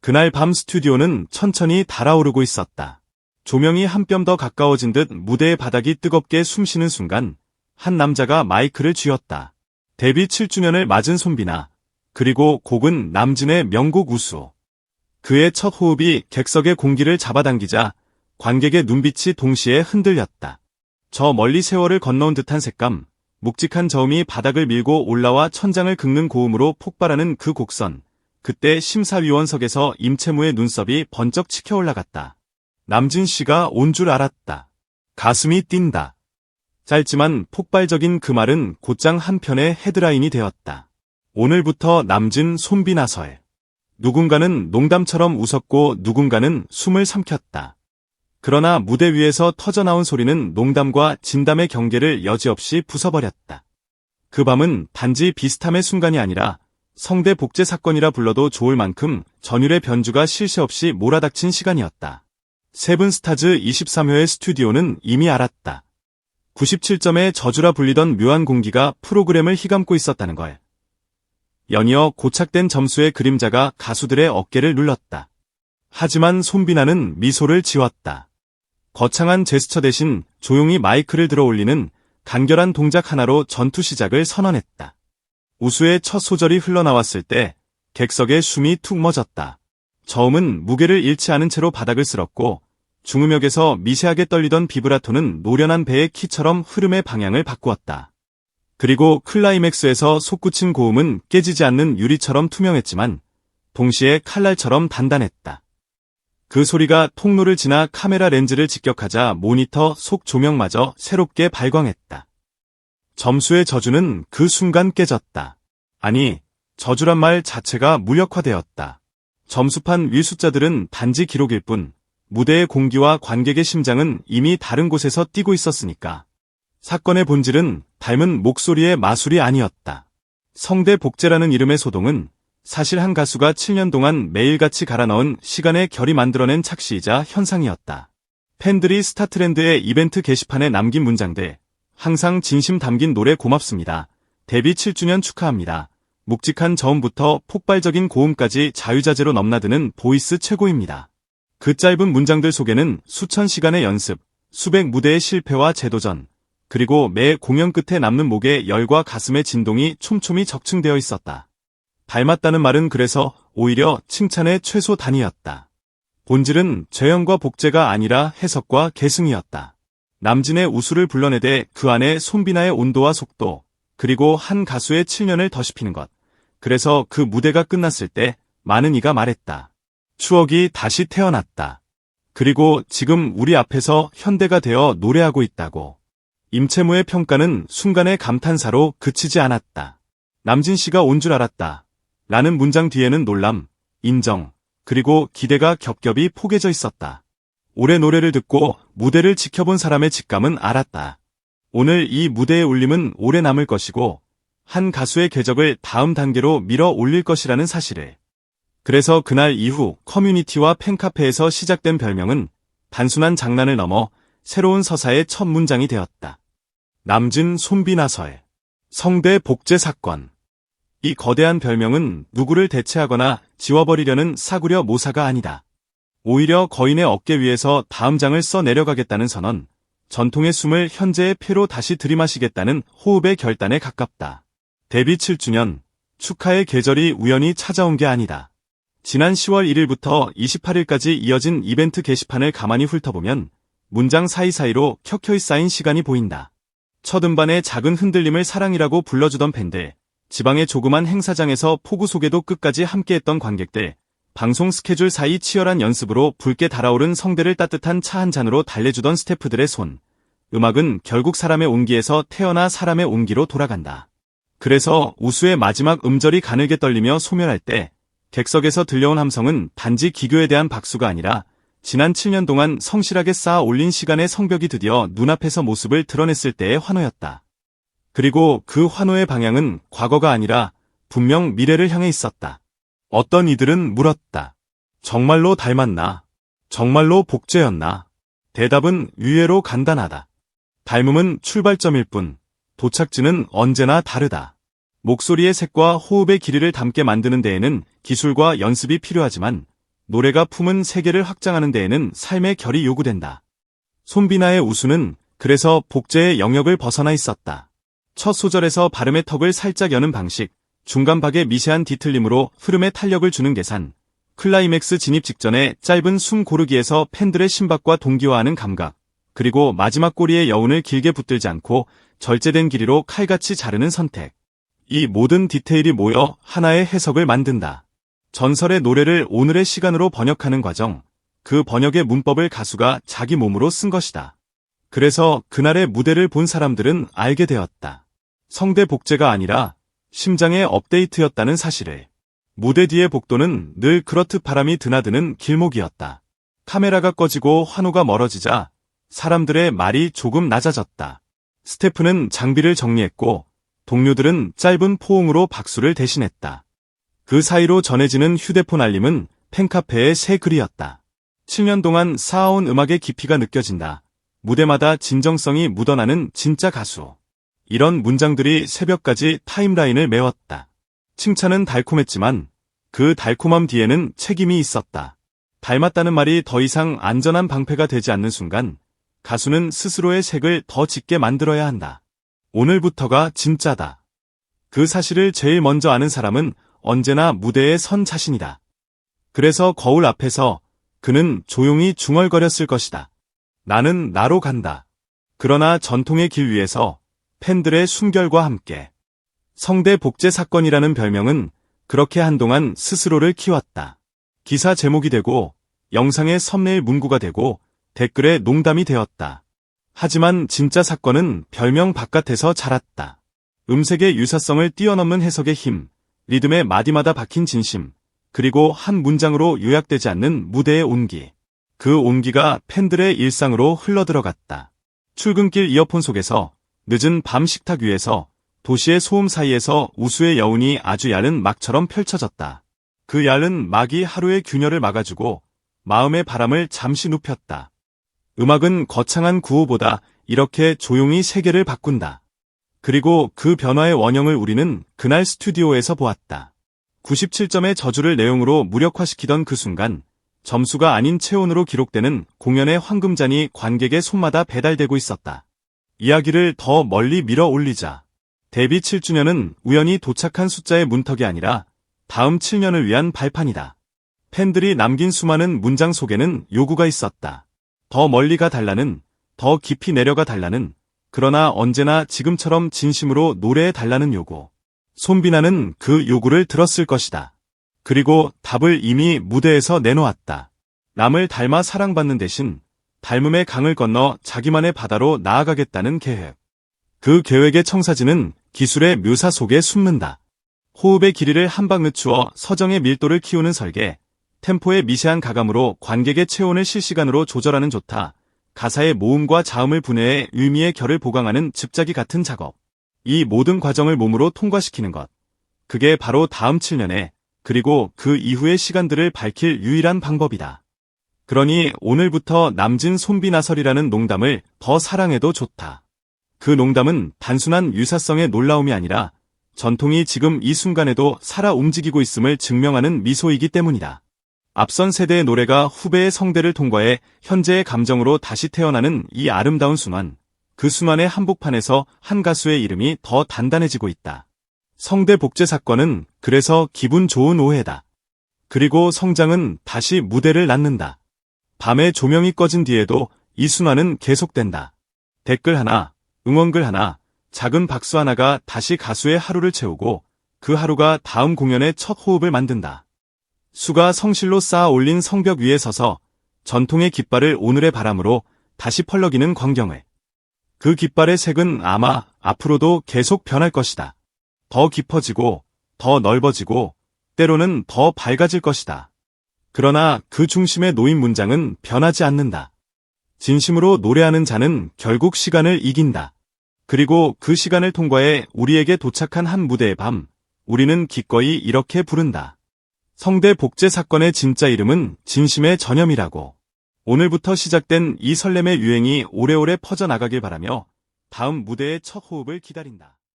그날 밤 스튜디오는 천천히 달아오르고 있었다. 조명이 한 뼘 더 가까워진 듯 무대의 바닥이 뜨겁게 숨쉬는 순간 한 남자가 마이크를 쥐었다. 데뷔 7주년을 맞은 손비나, 그리고 곡은 남진의 명곡 우수. 그의 첫 호흡이 객석의 공기를 잡아당기자 관객의 눈빛이 동시에 흔들렸다. 저 멀리 세월을 건너온 듯한 색감, 묵직한 저음이 바닥을 밀고 올라와 천장을 긁는 고음으로 폭발하는 그 곡선. 그때 심사위원석에서 임채무의 눈썹이 번쩍 치켜 올라갔다. 남진 씨가 온 줄 알았다. 가슴이 뛴다. 짧지만 폭발적인 그 말은 곧장 한편의 헤드라인이 되었다. 오늘부터 남진 손비 나설. 누군가는 농담처럼 웃었고 누군가는 숨을 삼켰다. 그러나 무대 위에서 터져나온 소리는 농담과 진담의 경계를 여지없이 부숴버렸다. 그 밤은 단지 비스탐의 순간이 아니라 성대 복제 사건이라 불러도 좋을 만큼 전율의 변주가 쉴 새 없이 몰아닥친 시간이었다. 세븐스타즈 23회의 스튜디오는 이미 알았다. 97점의 저주라 불리던 묘한 공기가 프로그램을 휘감고 있었다는 걸. 연이어 고착된 점수의 그림자가 가수들의 어깨를 눌렀다. 하지만 손비나는 미소를 지웠다. 거창한 제스처 대신 조용히 마이크를 들어 올리는 간결한 동작 하나로 전투 시작을 선언했다. 우수의 첫 소절이 흘러나왔을 때 객석의 숨이 툭 멎었다. 저음은 무게를 잃지 않은 채로 바닥을 쓸었고 중음역에서 미세하게 떨리던 비브라토는 노련한 배의 키처럼 흐름의 방향을 바꾸었다. 그리고 클라이맥스에서 솟구친 고음은 깨지지 않는 유리처럼 투명했지만 동시에 칼날처럼 단단했다. 그 소리가 통로를 지나 카메라 렌즈를 직격하자 모니터 속 조명마저 새롭게 발광했다. 점수의 저주는 그 순간 깨졌다. 아니, 저주란 말 자체가 무력화되었다. 점수판 위 숫자들은 단지 기록일 뿐 무대의 공기와 관객의 심장은 이미 다른 곳에서 뛰고 있었으니까. 사건의 본질은 닮은 목소리의 마술이 아니었다. 성대 복제라는 이름의 소동은 사실 한 가수가 7년 동안 매일같이 갈아넣은 시간의 결이 만들어낸 착시이자 현상이었다. 팬들이 스타트랜드의 이벤트 게시판에 남긴 문장들. 항상 진심 담긴 노래 고맙습니다. 데뷔 7주년 축하합니다. 묵직한 저음부터 폭발적인 고음까지 자유자재로 넘나드는 보이스 최고입니다. 그 짧은 문장들 속에는 수천 시간의 연습, 수백 무대의 실패와 재도전, 그리고 매 공연 끝에 남는 목의 열과 가슴의 진동이 촘촘히 적층되어 있었다. 닮았다는 말은 그래서 오히려 칭찬의 최소 단위였다. 본질은 재현과 복제가 아니라 해석과 계승이었다. 남진의 우수를 불러내되 그 안에 손비나의 온도와 속도, 그리고 한 가수의 7년을 더시피는 것. 그래서 그 무대가 끝났을 때 많은 이가 말했다. 추억이 다시 태어났다. 그리고 지금 우리 앞에서 현대가 되어 노래하고 있다고. 임채무의 평가는 순간의 감탄사로 그치지 않았다. 남진 씨가 온 줄 알았다. 라는 문장 뒤에는 놀람, 인정, 그리고 기대가 겹겹이 포개져 있었다. 올해 노래를 듣고 무대를 지켜본 사람의 직감은 알았다. 오늘 이 무대의 울림은 오래 남을 것이고 한 가수의 궤적을 다음 단계로 밀어 올릴 것이라는 사실을. 그래서 그날 이후 커뮤니티와 팬카페에서 시작된 별명은 단순한 장난을 넘어 새로운 서사의 첫 문장이 되었다. 남진 손비 나설. 성대 복제 사건. 이 거대한 별명은 누구를 대체하거나 지워버리려는 싸구려 모사가 아니다. 오히려 거인의 어깨 위에서 다음 장을 써 내려가겠다는 선언, 전통의 숨을 현재의 폐로 다시 들이마시겠다는 호흡의 결단에 가깝다. 데뷔 7주년, 축하의 계절이 우연히 찾아온 게 아니다. 지난 10월 1일부터 28일까지 이어진 이벤트 게시판을 가만히 훑어보면 문장 사이사이로 켜켜이 쌓인 시간이 보인다. 첫 음반의 작은 흔들림을 사랑이라고 불러주던 팬들, 지방의 조그만 행사장에서 폭우 속에도 끝까지 함께했던 관객들, 방송 스케줄 사이 치열한 연습으로 붉게 달아오른 성대를 따뜻한 차 한 잔으로 달래주던 스태프들의 손. 음악은 결국 사람의 온기에서 태어나 사람의 온기로 돌아간다. 그래서 우수의 마지막 음절이 가늘게 떨리며 소멸할 때 객석에서 들려온 함성은 단지 기교에 대한 박수가 아니라 지난 7년 동안 성실하게 쌓아 올린 시간의 성벽이 드디어 눈앞에서 모습을 드러냈을 때의 환호였다. 그리고 그 환호의 방향은 과거가 아니라 분명 미래를 향해 있었다. 어떤 이들은 물었다. 정말로 닮았나? 정말로 복제였나? 대답은 의외로 간단하다. 닮음은 출발점일 뿐, 도착지는 언제나 다르다. 목소리의 색과 호흡의 길이를 담게 만드는 데에는 기술과 연습이 필요하지만 노래가 품은 세계를 확장하는 데에는 삶의 결이 요구된다. 손비나의 우수는 그래서 복제의 영역을 벗어나 있었다. 첫 소절에서 발음의 턱을 살짝 여는 방식, 중간 박의 미세한 뒤틀림으로 흐름에 탄력을 주는 계산, 클라이맥스 진입 직전에 짧은 숨 고르기에서 팬들의 심박과 동기화하는 감각, 그리고 마지막 꼬리의 여운을 길게 붙들지 않고 절제된 길이로 칼같이 자르는 선택. 이 모든 디테일이 모여 하나의 해석을 만든다. 전설의 노래를 오늘의 시간으로 번역하는 과정, 그 번역의 문법을 가수가 자기 몸으로 쓴 것이다. 그래서 그날의 무대를 본 사람들은 알게 되었다. 성대 복제가 아니라 심장의 업데이트였다는 사실을. 무대 뒤의 복도는 늘 그렇듯 바람이 드나드는 길목이었다. 카메라가 꺼지고 환호가 멀어지자 사람들의 말이 조금 낮아졌다. 스태프는 장비를 정리했고 동료들은 짧은 포옹으로 박수를 대신했다. 그 사이로 전해지는 휴대폰 알림은 팬카페의 새 글이었다. 7년 동안 쌓아온 음악의 깊이가 느껴진다. 무대마다 진정성이 묻어나는 진짜 가수. 이런 문장들이 새벽까지 타임라인을 메웠다. 칭찬은 달콤했지만 그 달콤함 뒤에는 책임이 있었다. 닮았다는 말이 더 이상 안전한 방패가 되지 않는 순간 가수는 스스로의 색을 더 짙게 만들어야 한다. 오늘부터가 진짜다. 그 사실을 제일 먼저 아는 사람은 언제나 무대에 선 자신이다. 그래서 거울 앞에서 그는 조용히 중얼거렸을 것이다. 나는 나로 간다. 그러나 전통의 길 위에서 팬들의 숨결과 함께. 성대 복제 사건이라는 별명은 그렇게 한동안 스스로를 키웠다. 기사 제목이 되고 영상의 썸네일 문구가 되고 댓글에 농담이 되었다. 하지만 진짜 사건은 별명 바깥에서 자랐다. 음색의 유사성을 뛰어넘는 해석의 힘, 리듬의 마디마다 박힌 진심, 그리고 한 문장으로 요약되지 않는 무대의 온기. 그 온기가 팬들의 일상으로 흘러들어갔다. 출근길 이어폰 속에서, 늦은 밤 식탁 위에서, 도시의 소음 사이에서 우수의 여운이 아주 얇은 막처럼 펼쳐졌다. 그 얇은 막이 하루의 균열을 막아주고 마음의 바람을 잠시 눕혔다. 음악은 거창한 구호보다 이렇게 조용히 세계를 바꾼다. 그리고 그 변화의 원형을 우리는 그날 스튜디오에서 보았다. 97점의 저주를 내용으로 무력화시키던 그 순간, 점수가 아닌 체온으로 기록되는 공연의 황금잔이 관객의 손마다 배달되고 있었다. 이야기를 더 멀리 밀어 올리자. 데뷔 7주년은 우연히 도착한 숫자의 문턱이 아니라 다음 7년을 위한 발판이다. 팬들이 남긴 수많은 문장 속에는 요구가 있었다. 더 멀리 가 달라는, 더 깊이 내려가 달라는, 그러나 언제나 지금처럼 진심으로 노래해 달라는 요구. 손비나는 그 요구를 들었을 것이다. 그리고 답을 이미 무대에서 내놓았다. 남을 닮아 사랑받는 대신 닮음의 강을 건너 자기만의 바다로 나아가겠다는 계획. 그 계획의 청사진은 기술의 묘사 속에 숨는다. 호흡의 길이를 한 방 늦추어 서정의 밀도를 키우는 설계, 템포의 미세한 가감으로 관객의 체온을 실시간으로 조절하는 좋다, 가사의 모음과 자음을 분해해 의미의 결을 보강하는 즙자기 같은 작업. 이 모든 과정을 몸으로 통과시키는 것. 그게 바로 다음 7년에, 그리고 그 이후의 시간들을 밝힐 유일한 방법이다. 그러니 오늘부터 남진 손비나설이라는 농담을 더 사랑해도 좋다. 그 농담은 단순한 유사성의 놀라움이 아니라 전통이 지금 이 순간에도 살아 움직이고 있음을 증명하는 미소이기 때문이다. 앞선 세대의 노래가 후배의 성대를 통과해 현재의 감정으로 다시 태어나는 이 아름다운 순환. 그 순환의 한복판에서 한 가수의 이름이 더 단단해지고 있다. 성대 복제 사건은 그래서 기분 좋은 오해다. 그리고 성장은 다시 무대를 낳는다. 밤에 조명이 꺼진 뒤에도 이 순환은 계속된다. 댓글 하나, 응원글 하나, 작은 박수 하나가 다시 가수의 하루를 채우고 그 하루가 다음 공연의 첫 호흡을 만든다. 수가 성실로 쌓아 올린 성벽 위에 서서 전통의 깃발을 오늘의 바람으로 다시 펄럭이는 광경을. 그 깃발의 색은 아마 앞으로도 계속 변할 것이다. 더 깊어지고, 더 넓어지고, 때로는 더 밝아질 것이다. 그러나 그 중심에 놓인 문장은 변하지 않는다. 진심으로 노래하는 자는 결국 시간을 이긴다. 그리고 그 시간을 통과해 우리에게 도착한 한 무대의 밤, 우리는 기꺼이 이렇게 부른다. 성대 복제 사건의 진짜 이름은 진심의 전염이라고. 오늘부터 시작된 이 설렘의 유행이 오래오래 퍼져나가길 바라며 다음 무대의 첫 호흡을 기다린다.